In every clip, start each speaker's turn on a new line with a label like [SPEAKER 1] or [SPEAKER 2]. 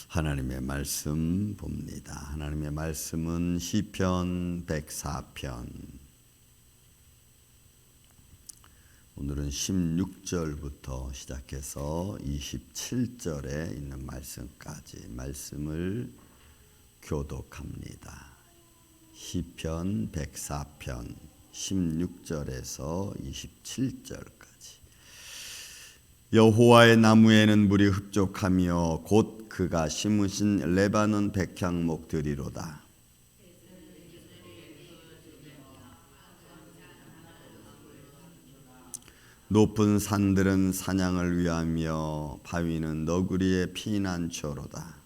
[SPEAKER 1] 하나님의 말씀 봅니다. 하나님의 말씀은 시편 104편. 오늘은 16절부터 시작해서 27절에 있는 말씀까지 말씀을 교독합니다. 시편 104편 16절에서 27절까지. 여호와의 나무에는 물이 흡족하며 곧 그가 심으신 레바논 백향목들이로다. 높은 산들은 사냥을 위하며 바위는 너구리의 피난처로다.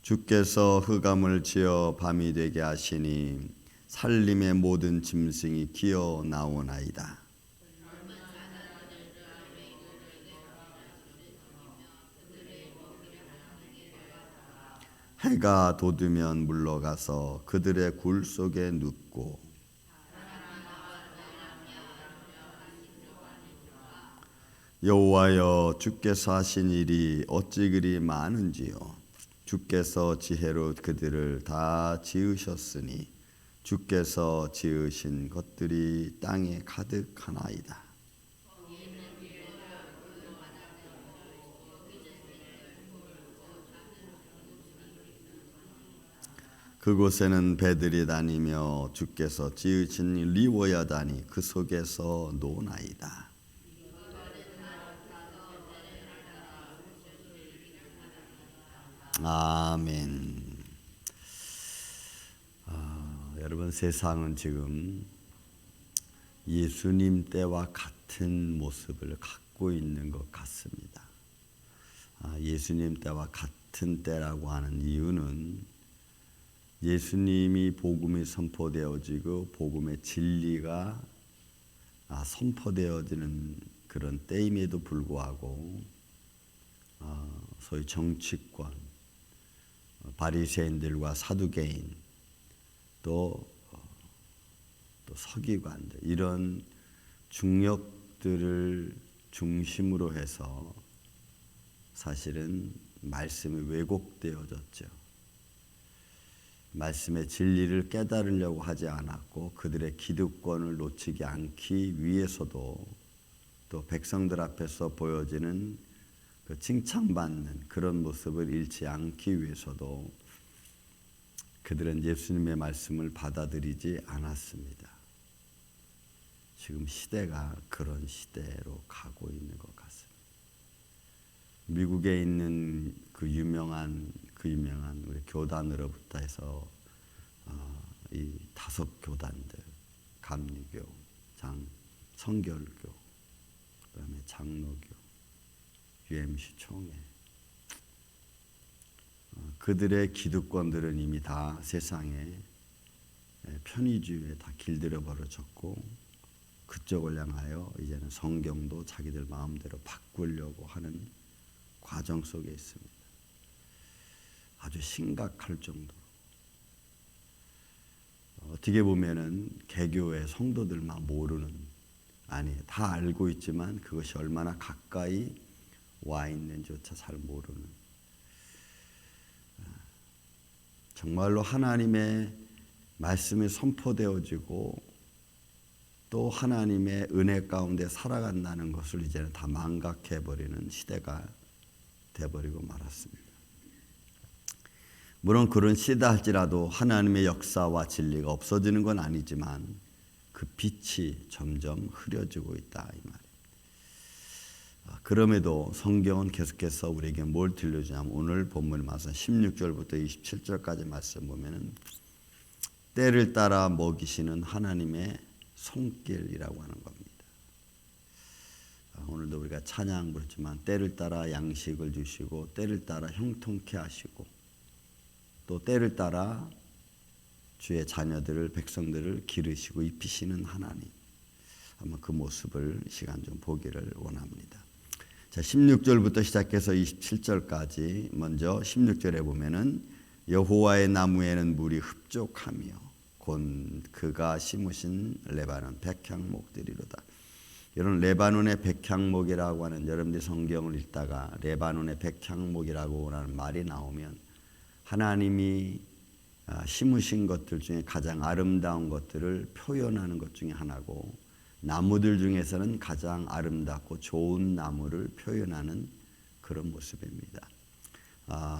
[SPEAKER 1] 주께서 흑암을 지어 밤이 되게 하시니 살림의 모든 짐승이 기어 나오나이다. 해가 돋으면 물러가서 그들의 굴 속에 눕고 여호와여 주께서 하신 일이 어찌 그리 많은지요. 주께서 지혜로 그들을 다 지으셨으니 주께서 지으신 것들이 땅에 가득하나이다. 그곳에는 배들이 다니며 주께서 지으신 리워야단이 그 속에서 노나이다. 아멘. 여러분, 세상은 지금 예수님 때와 같은 모습을 갖고 있는 것 같습니다. 예수님 때와 같은 때라고 하는 이유는 예수님이 복음이 선포되어지고 복음의 진리가 선포되어지는 그런 때임에도 불구하고 소위 정치권, 바리새인들과 사두개인 또 서기관들 이런 중력들을 중심으로 해서 사실은 말씀이 왜곡되어졌죠. 말씀의 진리를 깨달으려고 하지 않았고 그들의 기득권을 놓치지 않기 위해서도 또 백성들 앞에서 보여지는 그 칭찬받는 그런 모습을 잃지 않기 위해서도 그들은 예수님의 말씀을 받아들이지 않았습니다. 지금 시대가 그런 시대로 가고 있는 것 같습니다. 미국에 있는 그 유명한 우리 교단으로부터 해서 이 5교단들, 감리교, 성결교, 그다음에 장로교, UMC 총회, 그들의 기득권들은 이미 다 세상에 편의주의에 다 길들여 버려졌고 그쪽을 향하여 이제는 성경도 자기들 마음대로 바꾸려고 하는 과정 속에 있습니다. 아주 심각할 정도로. 어떻게 보면은 개교의 성도들만 모르는, 다 알고 있지만 그것이 얼마나 가까이 와 있는지조차 잘 모르는, 정말로 하나님의 말씀이 선포되어지고 또 하나님의 은혜 가운데 살아간다는 것을 이제는 다 망각해버리는 시대가 돼버리고 말았습니다. 물론 그런 시대다 할지라도 하나님의 역사와 진리가 없어지는 건 아니지만 그 빛이 점점 흐려지고 있다 이 말이에요. 그럼에도 성경은 계속해서 우리에게 뭘 들려주냐면 오늘 본문 말씀 16절부터 27절까지 말씀 보면은 때를 따라 먹이시는 하나님의 손길이라고 하는 겁니다. 오늘도 우리가 찬양 부르지만 때를 따라 양식을 주시고 때를 따라 형통케 하시고 또 때를 따라 주의 자녀들을 백성들을 기르시고 입히시는 하나님, 한번 그 모습을 시간 좀 보기를 원합니다. 자, 16절부터 시작해서 27절까지 먼저 16절에 보면은 여호와의 나무에는 물이 흡족하며 곧 그가 심으신 레바논 백향목들이로다. 이런 레바논의 백향목이라고 하는, 여러분들이 성경을 읽다가 레바논의 백향목이라고 하는 말이 나오면 하나님이 심으신 것들 중에 가장 아름다운 것들을 표현하는 것 중에 하나고, 나무들 중에서는 가장 아름답고 좋은 나무를 표현하는 그런 모습입니다.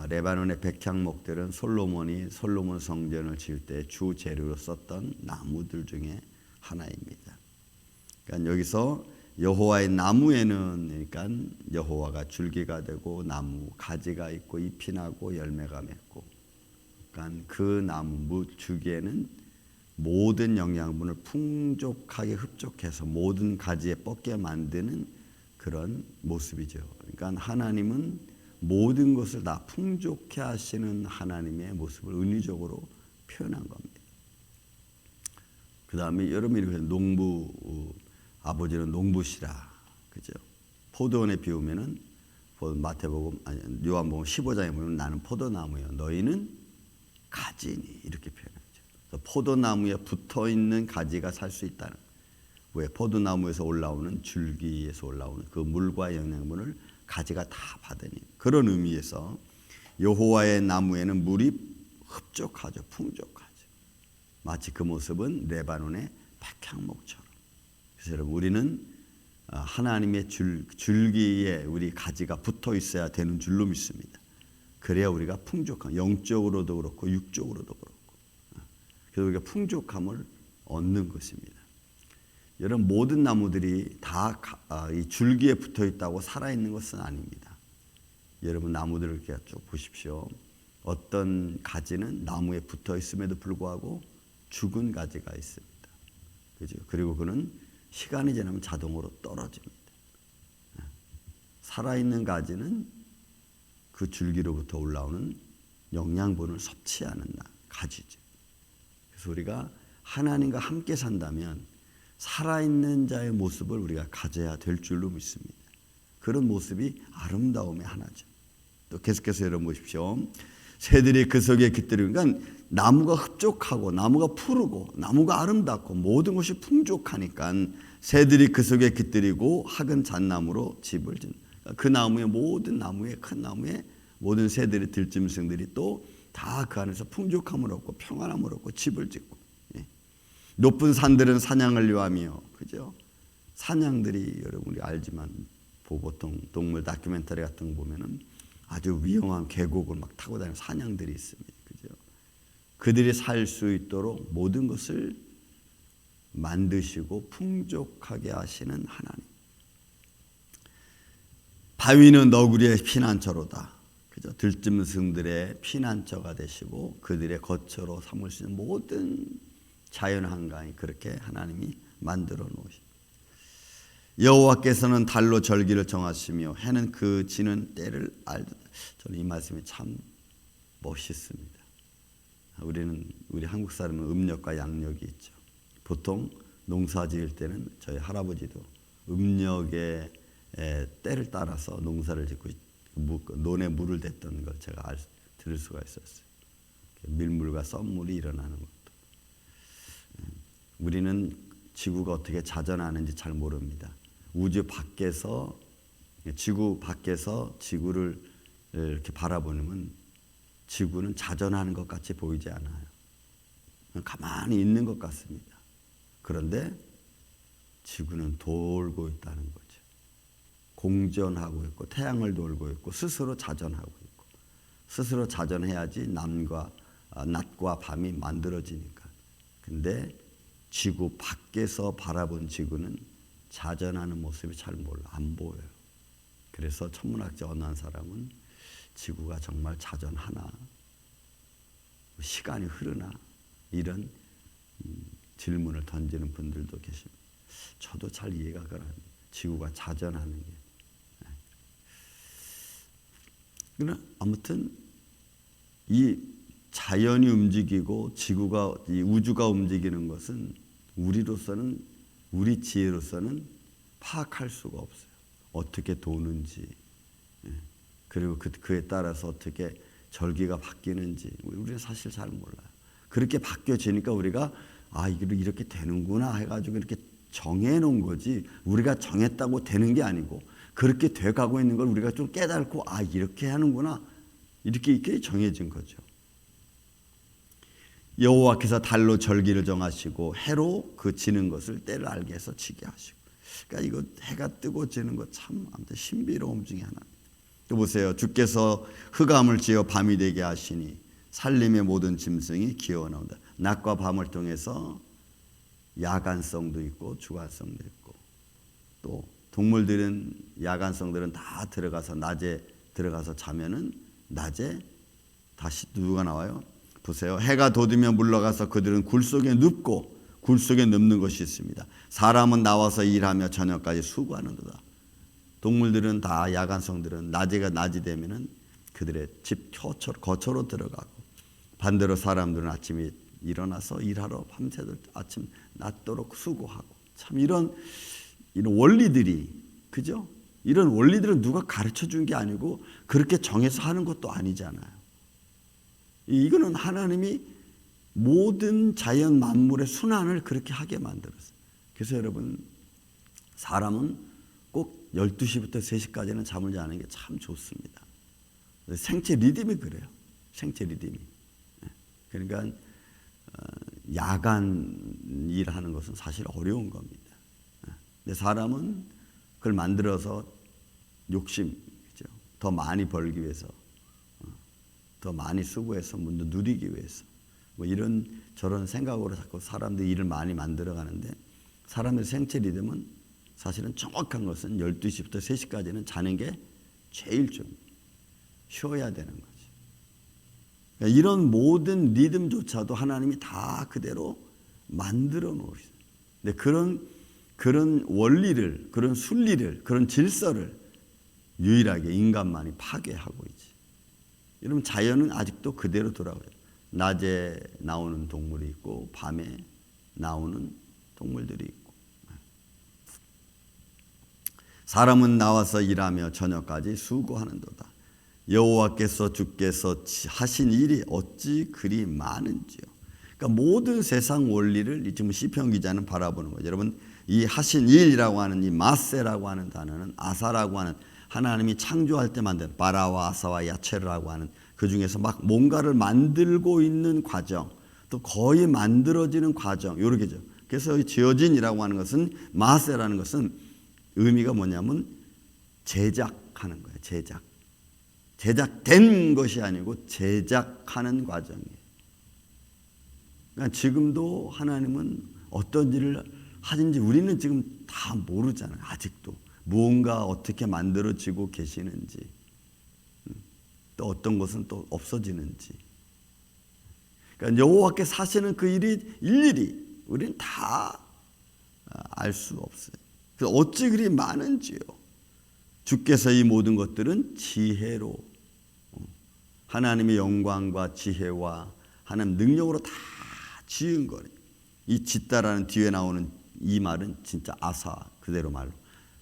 [SPEAKER 1] 레바논의 백향목들은 솔로몬 성전을 지을 때 주 재료로 썼던 나무들 중에 하나입니다. 그러니까 여기서 여호와의 나무에는, 그러니까 여호와가 줄기가 되고 나무 가지가 있고 잎이 나고 열매가 맺고, 그러니까 그 나무 줄기에는 모든 영양분을 풍족하게 흡족해서 모든 가지에 뻗게 만드는 그런 모습이죠. 그러니까 하나님은 모든 것을 다 풍족해 하시는 하나님의 모습을 은유적으로 표현한 겁니다. 그 다음에 여러분이 아버지는 농부시라, 그죠? 포도원에 비우면은 마태복음 요한복음 15장에 보면 나는 포도나무요 너희는 가지니, 이렇게 표현하죠. 포도나무에 붙어 있는 가지가 살 수 있다는, 왜? 포도나무에서 올라오는 줄기에서 올라오는 그 물과 영양분을 가지가 다 받으니, 그런 의미에서 여호와의 나무에는 물이 흡족하죠, 풍족하죠. 마치 그 모습은 레바논의 백향목처럼. 그래서 여러분, 우리는 하나님의 줄기에 우리 가지가 붙어 있어야 되는 줄로 믿습니다. 그래야 우리가 풍족한, 영적으로도 그렇고 육적으로도 그렇고, 그래서 우리가 풍족함을 얻는 것입니다. 여러분, 모든 나무들이 다 이 줄기에 붙어 있다고 살아있는 것은 아닙니다. 여러분, 나무들을 이렇게 쭉 보십시오. 어떤 가지는 나무에 붙어 있음에도 불구하고 죽은 가지가 있습니다. 그죠? 그리고 그는 시간이 지나면 자동으로 떨어집니다. 살아있는 가지는 그 줄기로부터 올라오는 영양분을 섭취하는 가지죠. 그래서 우리가 하나님과 함께 산다면 살아있는 자의 모습을 우리가 가져야 될 줄로 믿습니다. 그런 모습이 아름다움의 하나죠. 또 계속해서 여러분 보십시오. 새들이 그 속에 깃들이고, 그러니까 나무가 흡족하고 나무가 푸르고 나무가 아름답고 모든 것이 풍족하니까 새들이 그 속에 깃들이고 학은 잣나무로 집을 짓는, 그 나무의 모든 나무에, 큰 나무에 모든 새들이, 들짐승들이 또 다 그 안에서 풍족함을 얻고 평안함을 얻고 집을 짓고, 높은 산들은 사냥을 요하며, 그죠? 사냥들이 여러분이 알지만 보통 동물 다큐멘터리 같은 거 보면은 아주 위험한 계곡을 막 타고 다니는 사냥들이 있습니다. 그죠? 그들이 살 수 있도록 모든 것을 만드시고 풍족하게 하시는 하나님. 바위는 너구리의 피난처로다. 그죠? 들짐승들의 피난처가 되시고 그들의 거처로 삼을 수 있는 모든 자연 한강이 그렇게 하나님이 만들어 놓으십니다. 여호와께서는 달로 절기를 정하시며 해는 그 지는 때를 알듯. 저는 이 말씀이 참 멋있습니다. 우리 한국 사람은 음력과 양력이 있죠. 보통 농사 지을 때는 저희 할아버지도 음력의 때를 따라서 농사를 짓고 논에 물을 댔던 걸 제가 들을 수가 있었어요. 밀물과 썸물이 일어나는 것도. 우리는 지구가 어떻게 자전하는지 잘 모릅니다. 우주 밖에서, 지구 밖에서 지구를 이렇게 바라보면 지구는 자전하는 것 같이 보이지 않아요. 가만히 있는 것 같습니다. 그런데 지구는 돌고 있다는 거죠. 공전하고 있고 태양을 돌고 있고 스스로 자전하고 있고, 스스로 자전해야지 낮과 밤이 만들어지니까. 근데 지구 밖에서 바라본 지구는 자전하는 모습이 잘 안 보여요. 그래서 천문학자 어느 한 사람은 지구가 정말 자전하나, 시간이 흐르나, 이런 질문을 던지는 분들도 계십니다. 저도 잘 이해가 가요. 지구가 자전하는 게. 그러나 아무튼 이 자연이 움직이고 이 우주가 움직이는 것은 우리로서는, 우리 지혜로서는 파악할 수가 없어요. 어떻게 도는지, 그리고 그에 따라서 어떻게 절기가 바뀌는지 우리는 사실 잘 몰라요. 그렇게 바뀌어지니까 우리가 이게 이렇게 되는구나 해가지고 이렇게 정해놓은 거지 우리가 정했다고 되는 게 아니고 그렇게 돼가고 있는 걸 우리가 좀 깨닫고 이렇게 하는구나 이렇게 정해진 거죠. 여호와께서 달로 절기를 정하시고 해로 그 지는 것을 때를 알게 해서 지게 하시고. 그러니까 이거 해가 뜨고 지는 거 참 아무튼 신비로움 중에 하나. 또 보세요. 주께서 흑암을 지어 밤이 되게 하시니 살림의 모든 짐승이 기어 나온다. 낮과 밤을 통해서 야간성도 있고 주간성도 있고 또 동물들은 야간성들은 다 들어가서 낮에 들어가서 자면은 낮에 다시 누가 나와요? 보세요. 해가 돋으면 물러가서 그들은 굴 속에 눕고 굴 속에 눕는 것이 있습니다. 사람은 나와서 일하며 저녁까지 수고하는도다. 동물들은 다 야간성들은 낮이 되면은 그들의 집 거처로 들어가고 반대로 사람들은 아침에 일어나서 일하러 밤새도록 아침 낮도록 수고하고 참 이런 원리들이 그죠? 이런 원리들은 누가 가르쳐 준 게 아니고 그렇게 정해서 하는 것도 아니잖아요. 이거는 하나님이 모든 자연 만물의 순환을 그렇게 하게 만들었어요. 그래서 여러분 사람은 꼭 12시부터 3시까지는 잠을 자는 게 참 좋습니다. 생체 리듬이 그래요. 생체 리듬이. 그러니까 야간 일하는 것은 사실 어려운 겁니다. 근데 사람은 그걸 만들어서 욕심, 그죠? 더 많이 벌기 위해서, 더 많이 수고해서 문도 누리기 위해서, 뭐 이런 저런 생각으로 자꾸 사람들이 일을 많이 만들어 가는데 사람의 생체 리듬은 사실은 정확한 것은 12시부터 3시까지는 자는 게 제일 좀 쉬어야 되는 거죠. 그러니까 이런 모든 리듬조차도 하나님이 다 그대로 만들어 놓으셨어요. 근데 그런 원리를, 그런 순리를, 그런 질서를 유일하게 인간만이 파괴하고 있지. 여러분 자연은 아직도 그대로 돌아가요. 낮에 나오는 동물이 있고 밤에 나오는 동물들이 있고 사람은 나와서 일하며 저녁까지 수고하는도다. 여호와께서 주께서 하신 일이 어찌 그리 많은지요. 그러니까 모든 세상 원리를 지금 시편 기자는 바라보는 거죠. 여러분 이 하신 일이라고 하는 이 마세라고 하는 단어는 아사라고 하는 하나님이 창조할 때 만든 바라와 아사와 야체르라고 하는 그 중에서 막 뭔가를 만들고 있는 과정 또 거의 만들어지는 과정 요렇게죠. 그래서 지어진이라고 하는 것은 마세라는 것은 의미가 뭐냐면 제작하는 거예요. 제작된 것이 아니고 제작하는 과정이에요. 그러니까 지금도 하나님은 어떤 일을 하든지 우리는 지금 다 모르잖아요. 아직도 무언가 어떻게 만들어지고 계시는지 또 어떤 것은 또 없어지는지. 그러니까 여호와께서 하시는 그 일이 일일이 우리는 다 알 수 없어요. 그래서 어찌 그리 많은지요. 주께서 이 모든 것들은 지혜로 하나님의 영광과 지혜와 하나님 능력으로 다 지은 거예요. 이 짓다라는 뒤에 나오는 이 말은 진짜 아사 그대로 말로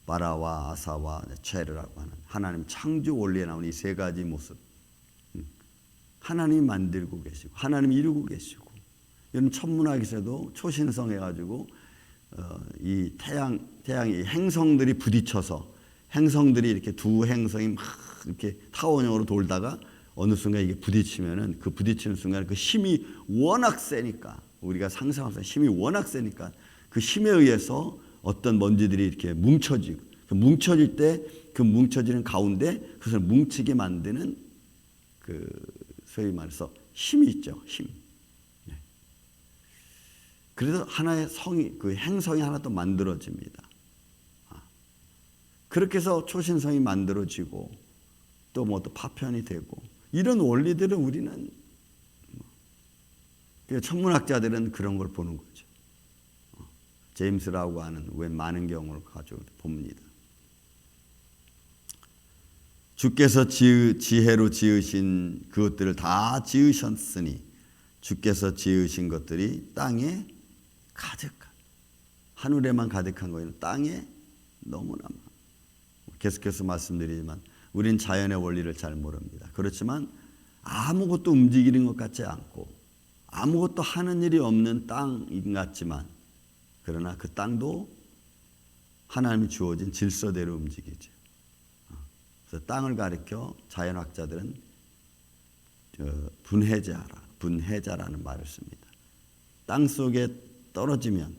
[SPEAKER 1] 바라와 아사와 체르라고 하는 하나님 창조 원리에 나오는 이 세 가지 모습. 하나님이 만들고 계시고 하나님이 이루고 계시고 이런 천문학에서도 초신성 해가지고 이 태양이 행성들이 부딪혀서 행성들이 이렇게 두 행성이 막 이렇게 타원형으로 돌다가 어느 순간 이게 부딪히면은 그 부딪히는 순간 그 힘이 워낙 세니까 우리가 상상하면서 힘이 워낙 세니까 그 힘에 의해서 어떤 먼지들이 이렇게 뭉쳐지고 뭉쳐질 때 그 뭉쳐지는 가운데 그것을 뭉치게 만드는 그 소위 말해서 힘이 있죠. 힘. 그래서 하나의 성이 그 행성이 하나 또 만들어집니다. 그렇게 해서 초신성이 만들어지고 또 뭐 또 파편이 되고 이런 원리들을 우리는 천문학자들은 그런 걸 보는 거죠. 제임스라고 하는 왜 많은 경우를 가지고 봅니다. 주께서 지혜로 지으신 그것들을 다 지으셨으니 주께서 지으신 것들이 땅에 가득한 하늘에만 가득한 거예요. 땅에 너무나 계속해서 말씀드리지만 우린 자연의 원리를 잘 모릅니다. 그렇지만 아무것도 움직이는 것 같지 않고 아무것도 하는 일이 없는 땅인 같지만 그러나 그 땅도 하나님이 주어진 질서대로 움직이죠. 그래서 땅을 가리켜 자연학자들은 분해자라는 말을 씁니다. 땅 속에 떨어지면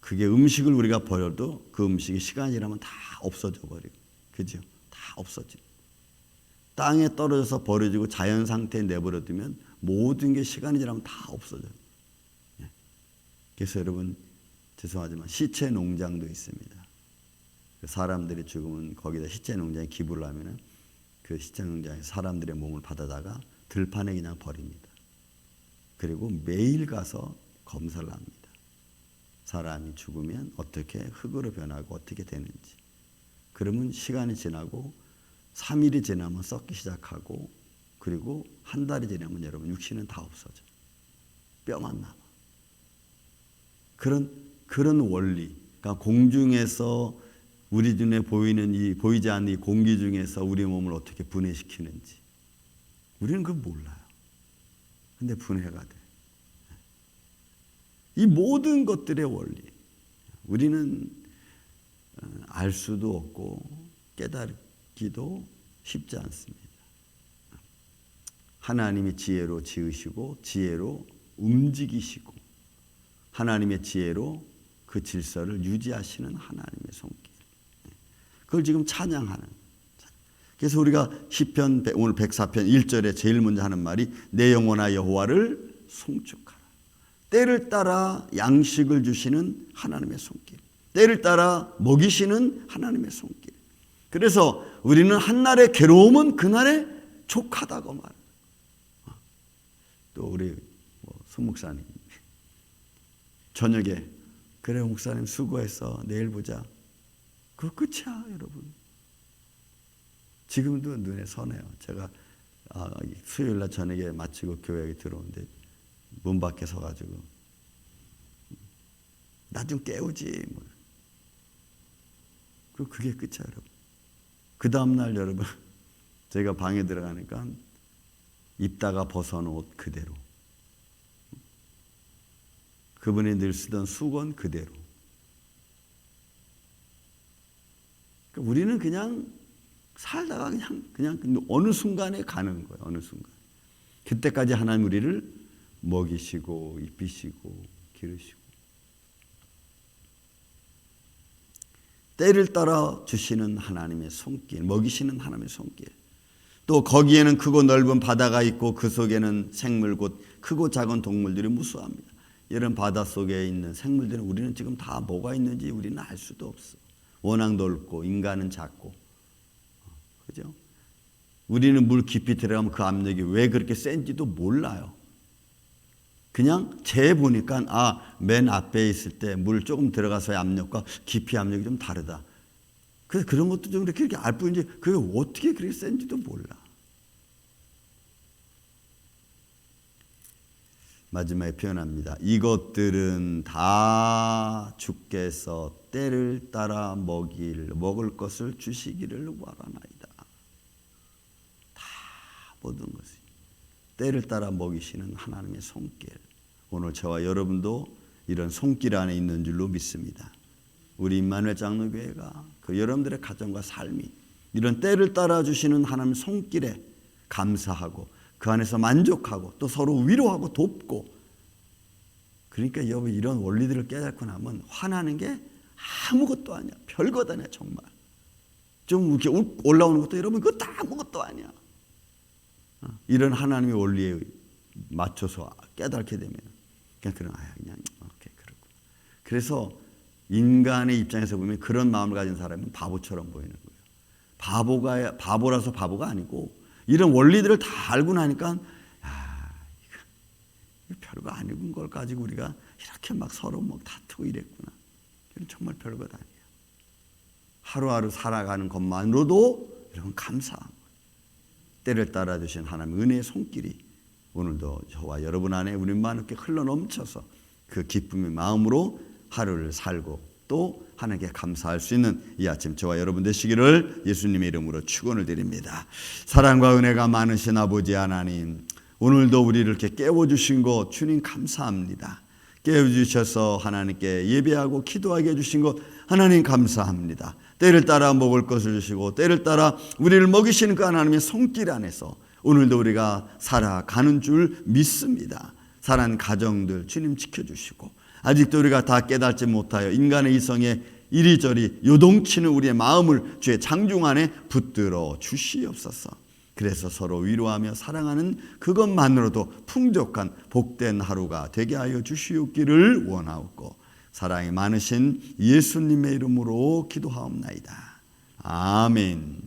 [SPEAKER 1] 그게 음식을 우리가 버려도 그 음식이 시간이 지나면 다 없어져 버리고, 그죠? 다 없어져. 땅에 떨어져서 버려지고 자연 상태에 내버려두면 모든 게 시간이 지나면 다 없어져요. 그래서 여러분 죄송하지만 시체 농장도 있습니다. 사람들이 죽으면 거기다 시체 농장에 기부를 하면은 그 시체 농장에 사람들의 몸을 받아다가 들판에 그냥 버립니다. 그리고 매일 가서 검사를 합니다. 사람이 죽으면 어떻게 흙으로 변하고 어떻게 되는지. 그러면 시간이 지나고 3일이 지나면 썩기 시작하고, 그리고 한 달이 지나면 여러분 육신은 다 없어져요. 뼈만 남아. 그런 원리. 그러니까 공중에서 우리 눈에 보이지 않는 이 공기 중에서 우리 몸을 어떻게 분해시키는지 우리는 그걸 몰라요. 근데 분해가 돼. 이 모든 것들의 원리 우리는 알 수도 없고 깨닫기도 쉽지 않습니다. 하나님의 지혜로 지으시고 지혜로 움직이시고 하나님의 지혜로 그 질서를 유지하시는 하나님의 손길. 그걸 지금 찬양하는. 그래서 우리가 시편 오늘 104편 1절에 제일 먼저 하는 말이 내 영혼아 여호와를 송축하라. 때를 따라 양식을 주시는 하나님의 손길. 때를 따라 먹이시는 하나님의 손길. 그래서 우리는 한날의 괴로움은 그날의 족하다고 말합니다. 또 우리 손 목사님 저녁에 그래 목사님 수고했어 내일 보자. 그거 끝이야 여러분. 지금도 눈에 선해요. 제가 수요일날 저녁에 마치고 교회에 들어오는데 문 밖에 서가지고 나 좀 깨우지. 그게 끝이야 여러분. 그 다음날 여러분 제가 방에 들어가니까 입다가 벗어놓은 옷 그대로, 그분이 늘 쓰던 수건 그대로. 우리는 그냥 살다가 그냥 어느 순간에 가는 거예요. 어느 순간. 그때까지 하나님 우리를 먹이시고 입히시고 기르시고 때를 따라 주시는 하나님의 손길, 먹이시는 하나님의 손길. 또 거기에는 크고 넓은 바다가 있고 그 속에는 생물 곧 크고 작은 동물들이 무수합니다. 이런 바다 속에 있는 생물들은 우리는 지금 다 뭐가 있는지 우리는 알 수도 없어. 워낙 넓고 인간은 작고, 그죠? 우리는 물 깊이 들어가면 그 압력이 왜 그렇게 센지도 몰라요. 그냥 재 보니까 맨 앞에 있을 때 물 조금 들어가서의 압력과 깊이 압력이 좀 다르다. 그래서 그런 것도 좀 이렇게 알 뿐이지 그게 어떻게 그렇게 센지도 몰라. 마지막에 표현합니다. 이것들은 다 주께서 때를 따라 먹을 것을 주시기를 원하나이다. 다 모든 것이 때를 따라 먹이시는 하나님의 손길. 오늘 저와 여러분도 이런 손길 안에 있는 줄로 믿습니다. 우리 임마누엘 장로교회가 그 여러분들의 가정과 삶이 이런 때를 따라 주시는 하나님의 손길에 감사하고 그 안에서 만족하고 또 서로 위로하고 돕고. 그러니까 여러분 이런 원리들을 깨닫고 나면 화나는 게 아무것도 아니야. 별것 아니야 정말. 좀 이렇게 올라오는 것도 여러분 그거 다 아무것도 아니야. 이런 하나님의 원리에 맞춰서 깨닫게 되면 그냥 오케이 그렇구나. 그래서 인간의 입장에서 보면 그런 마음을 가진 사람은 바보처럼 보이는 거예요. 바보라서 바보가 아니고 이런 원리들을 다 알고 나니까 이거 별거 아닌 걸 가지고 우리가 이렇게 막 서로 다투고 이랬구나. 이건 정말 별것 아니에요. 하루하루 살아가는 것만으로도 이런 감사한 거예요. 때를 따라 주신 하나님의 은혜의 손길이 오늘도 저와 여러분 안에 우리만 이렇게 흘러넘쳐서 그 기쁨의 마음으로 하루를 살고 또 하나님께 감사할 수 있는 이 아침 저와 여러분 되시기를 예수님의 이름으로 축원을 드립니다. 사랑과 은혜가 많으신 아버지 하나님, 오늘도 우리를 이렇게 깨워주신 것 주님 감사합니다. 깨워주셔서 하나님께 예배하고 기도하게 해주신 것 하나님 감사합니다. 때를 따라 먹을 것을 주시고 때를 따라 우리를 먹이시는 그 하나님의 손길 안에서 오늘도 우리가 살아가는 줄 믿습니다. 사랑하는 가정들 주님 지켜주시고 아직도 우리가 다 깨닫지 못하여 인간의 이성에 이리저리 요동치는 우리의 마음을 주의 장중 안에 붙들어 주시옵소서. 그래서 서로 위로하며 사랑하는 그것만으로도 풍족한 복된 하루가 되게 하여 주시옵기를 원하옵고 사랑이 많으신 예수님의 이름으로 기도하옵나이다. 아멘.